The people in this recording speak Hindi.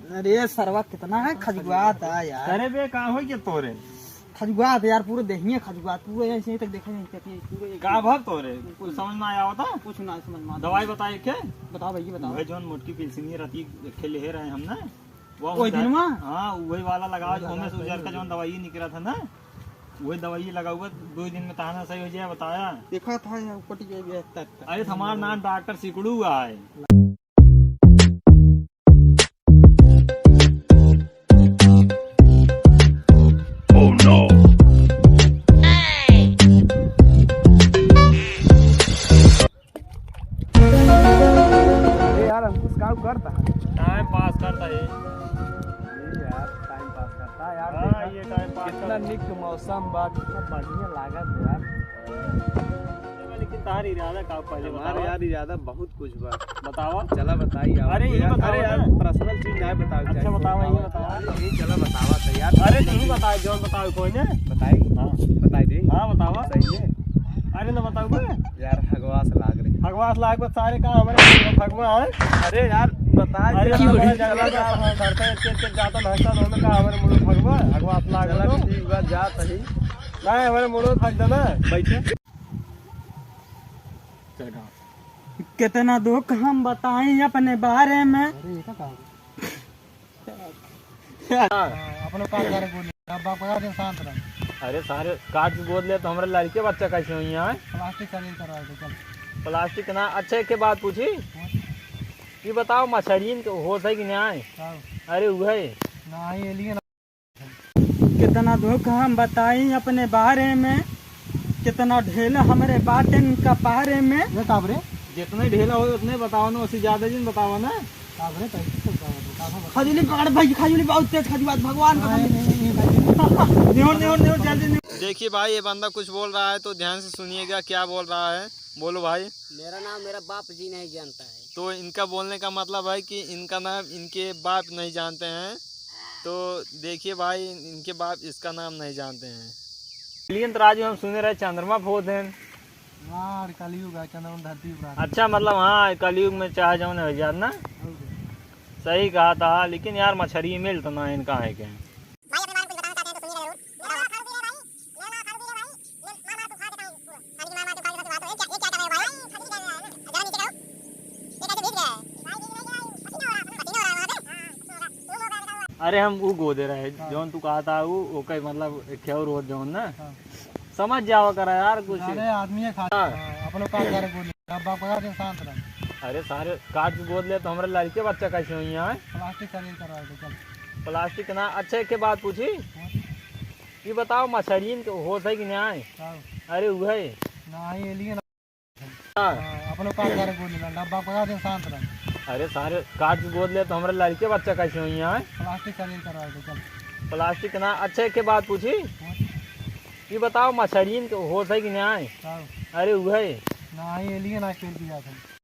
अरे सरवा कितना है खजुआत है यार। अरे बे का हो के तोरे खजुआत यार पूरे देहिए खजुआत पूरे ऐसे ही तक देखा नहीं पूरे का भर तोरे कुछ समझ में आया होता कुछ ना समझ में दवाई बताए के बताओ भैया बताओ। वही जोन मोटकी पिलसिनी रती खेले है रहे हम ना वही दिन में हाँ वही वाला लगाओ ओमे से उजर का जोन दवाई निकला था ना वही दवाई लगा हुआ 2 दिन में ताना सही हो जाए बताया देखा था यार पटी गई तक। अरे हमारा नाम डॉक्टर सिकड़ू हुआ है। यार हम कुछ काम करता है टाइम पास करता है यार टाइम पास करता है यार। हाँ, ये टाइम पास कितना निक मौसम बा कितना बढ़िया लागत है यार। लेकिन तार इरादा का पहले हमारे यार इरादा बहुत कुछ बा बतावा। चला बताइए आप। अरे ये बताओ अरे यार ना। पर्सनल चीज ना बताओ। अच्छा बतावा ये बतावा। ये चला बतावा तो यार। अरे तू बताओ जोन बताओ कोई ने बताई हाँ बताई दे। हाँ बतावा। सही है अरे ना बताओ बे यार हगवास लाग रही। भगवान लाख में सारे काम हमारे भगवान। अरे यार बता अरे दे। हमारे जंगल का हम करते हैं के जाता नहता दोनों का हमारे मुड़ भगवान भगवान लाख चला में ठीक बात जा सही। नहीं हमारे मुड़ो थक देना बैठे कितना दुख हम बताएं अपने बारे में। अरे ये क्या अपने पास घर बोले अब बाप का दिन शांत रह। अरे सारे काट के गोद ले तो हमारे लड़के बच्चा कैसे हुई यहाँ प्लास्टिक सर्जरी करवा दे चल। प्लास्टिक ना अच्छा के बात पूछी ये बताओ मछरियन हो सही कि नहीं। अरे वही नहीं एलियन। कितना दुख हम बताएं अपने बारे में कितना ढेल हमारे बाटन का पारे में। ये काबरे जितने ढेला हो उतने बताओ ना उससे ज्यादा जिन बताओ ना। काबरे खजूली पकड़ भाई खजूली बहुत तेज खजूली भगवान का निहोर निहोर निहोर जल्दी। देखिए भाई ये बंदा कुछ बोल रहा है तो ध्यान से सुनिएगा क्या बोल रहा है। बोलो भाई। मेरा नाम मेरा बाप जी नहीं जानता है। तो इनका बोलने का मतलब है कि इनका नाम इनके बाप नहीं जानते हैं। तो देखिए भाई इनके बाप इसका नाम नहीं जानते हैं। एलियन राजू हम सुने रहे चंद्रमा फोद हैं यार कलयुग है चंद्रमा धरती पर। अच्छा मतलब हाँ कलयुग में चाहे जाओ ना यार ना सही कहा था लेकिन यार मछली मिल तो ना इनका है क्या। अरे हम वो गोदे रहे जोन तू कहा था वो ओके मतलब खेव रोज जोन ना समझ जावा करा यार कुछ। अरे आदमी है खाता अपने पास घर बोले अब बाप का दिन शांत रह। अरे सारे काट के गोद ले तो हमारे लड़के बच्चा कैसे हुई यहाँ प्लास्टिक सर्जरी करवा दे चल। प्लास्टिक ना अच्छा के बात पूछी ये बताओ मछरियन हो सही कि नहीं। अरे वही नहीं एलियन। अपने पास घर बोले अब बाप का दिन शांत रह। अरे सारे काट के गोद ले तो हमारे लड़के बच्चा कैसे हुई यहाँ प्लास्टिक सर्जरी करवा दे चल। प्लास्टिक ना अच्छा के बात पूछी ये बताओ मछरियन हो सही कि नहीं। हाँ। अरे वही नहीं एलियन आज पेड़ दिया था।